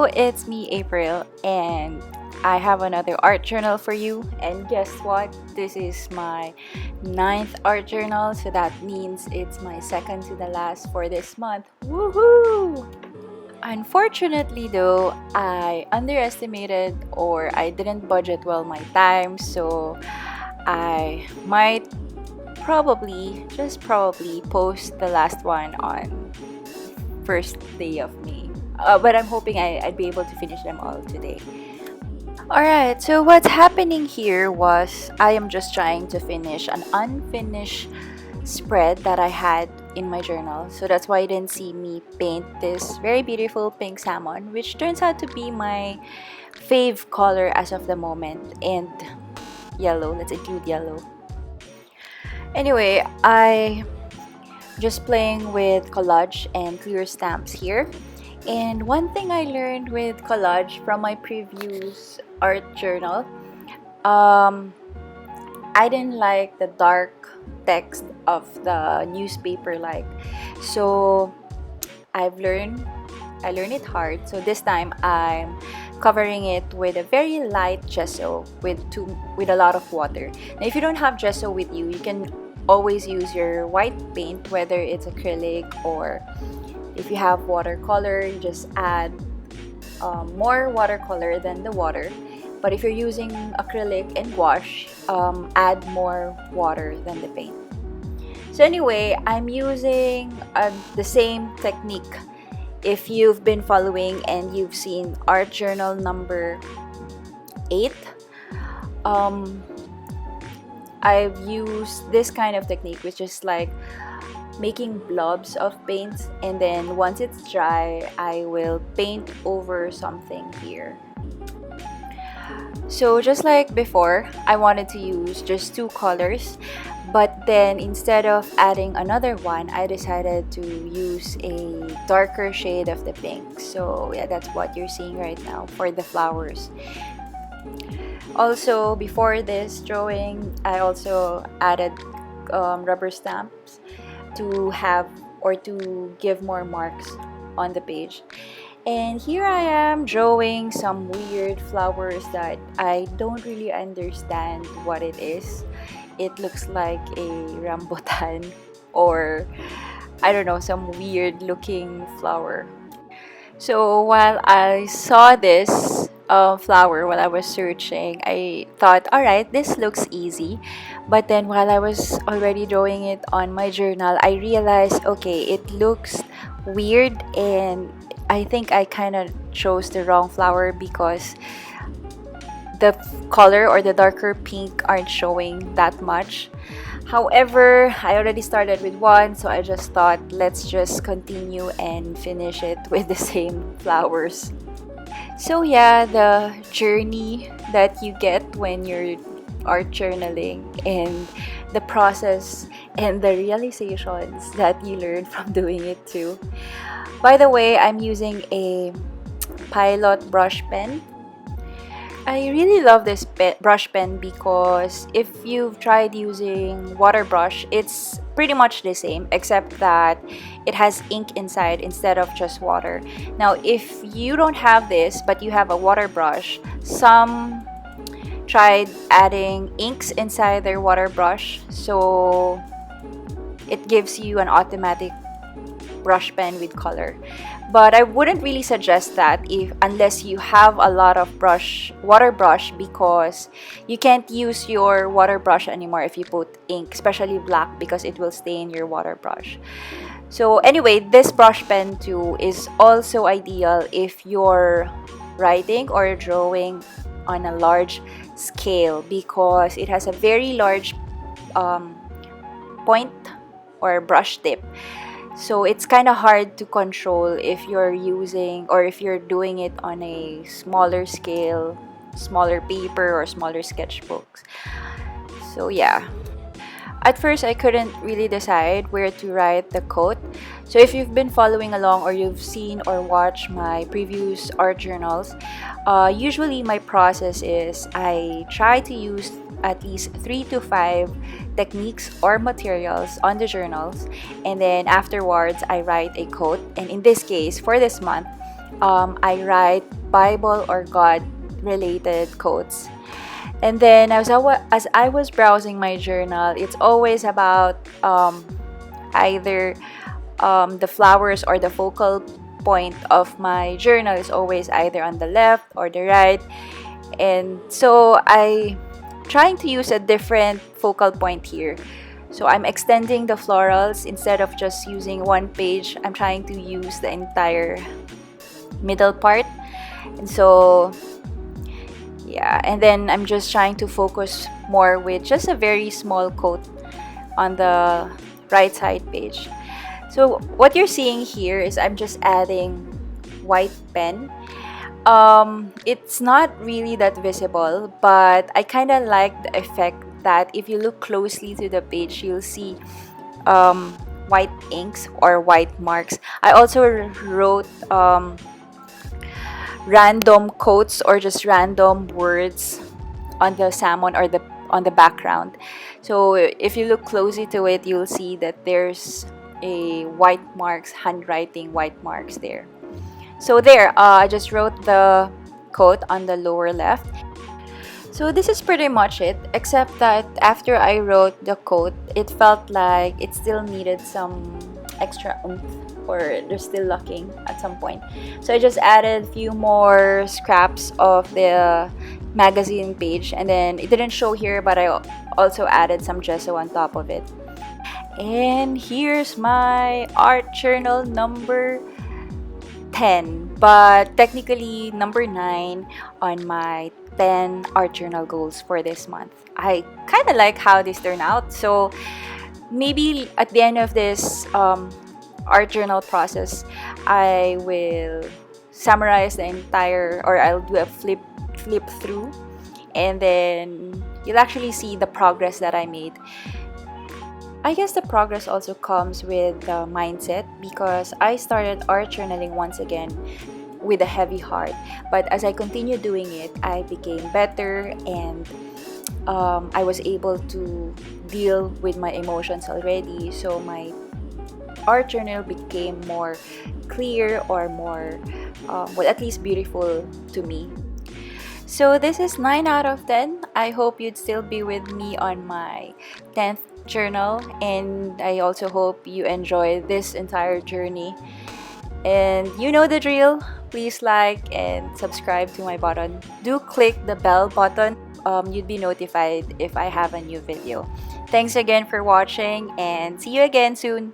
Hello, it's me, April, and I have another art journal for you. And guess what? This is my ninth art journal, so that means it's my second to the last for this month. Woohoo! Unfortunately, though, I underestimated or I didn't budget well my time, so I might just probably post the last one on first day of May. But I'm hoping I'd be able to finish them all today. Alright, so what's happening here was I am just trying to finish an unfinished spread that I had in my journal. So that's why you didn't see me paint this very beautiful pink salmon, which turns out to be my fave color as of the moment. And yellow, let's include yellow. Anyway, I just playing with collage and clear stamps here. And one thing I learned with collage from my previous art journal, I didn't like the dark text of the newspaper so I learned it hard. So this time I'm covering it with a very light gesso with a lot of water. Now if you don't have gesso with you, you can always use your white paint, whether it's acrylic or if you have watercolor, you just add more watercolor than the water. But if you're using acrylic and gouache, add more water than the paint. So anyway, I'm using the same technique. If you've been following and you've seen art journal number 8, I've used this kind of technique, which is like making blobs of paint, and then once it's dry, I will paint over something here. So just like before, I wanted to use just 2 colors, but then instead of adding another one, I decided to use a darker shade of the pink. So yeah, that's what you're seeing right now for the flowers. Also, before this drawing, I also added rubber stamps to have or to give more marks on the page. And here I am drawing some weird flowers that I don't really understand what it is. It looks like a rambutan or I don't know, some weird looking flower. So while I saw this flower while I was searching, I thought, alright, this looks easy. But then while I was already drawing it on my journal, I realized, okay, it looks weird, and I think I kind of chose the wrong flower because the color or the darker pink aren't showing that much. However, I already started with one, so I just thought let's just continue and finish it with the same flowers. So yeah, the journey that you get when you're art journaling and the process and the realizations that you learn from doing it too. By the way, I'm using a Pilot brush pen. I really love this brush pen because if you've tried using water brush, it's pretty much the same except that it has ink inside instead of just water. Now, if you don't have this but you have a water brush, some tried adding inks inside their water brush, so it gives you an automatic brush pen with color. But I wouldn't really suggest that unless you have a lot of water brush, because you can't use your water brush anymore if you put ink, especially black, because it will stain your water brush. So anyway, this brush pen too is also ideal if you're writing or drawing on a large scale, because it has a very large point or brush tip. So it's kind of hard to control if you're using or if you're doing it on a smaller scale, smaller paper or smaller sketchbooks. So yeah. At first, I couldn't really decide where to write the quote. So if you've been following along or you've seen or watched my previous art journals, usually my process is I try to use at least 3 to 5 techniques or materials on the journals, and then afterwards I write a quote. And in this case, for this month, I write Bible or God related quotes. And then as I was browsing my journal, it's always about either the flowers or the focal point of my journal is always either on the left or the right. And so I trying to use a different focal point here. So I'm extending the florals instead of just using one page. I'm trying to use the entire middle part. And so yeah, and then I'm just trying to focus more with just a very small quote on the right side page. So what you're seeing here is I'm just adding white pen. It's not really that visible, but I kind of like the effect that if you look closely to the page, you'll see white inks or white marks. I also wrote random quotes or just random words on the salmon or the on the background. So if you look closely to it, you'll see that there's a white marks, handwriting white marks there. So there, I just wrote the quote on the lower left. So this is pretty much it, except that after I wrote the quote, it felt like it still needed some extra oomph, or there's still lacking at some point. So I just added a few more scraps of the magazine page, and then it didn't show here, but I also added some gesso on top of it. And here's my art journal number 10, but technically number 9 on my 10 art journal goals for this month. I kind of like how this turned out, so maybe at the end of this art journal process, I will summarize the entire, or I'll do a flip through, and then you'll actually see the progress that I made. I guess the progress also comes with the mindset, because I started art journaling once again with a heavy heart. But as I continued doing it, I became better, and I was able to deal with my emotions already. So my art journal became more clear, or more, well, at least beautiful to me. So this is 9 out of 10. I hope you'd still be with me on my 10th journal, and I also hope you enjoy this entire journey. And you know the drill. Please like and subscribe to my button. Do click the bell button. You'd be notified if I have a new video. Thanks again for watching, and see you again soon.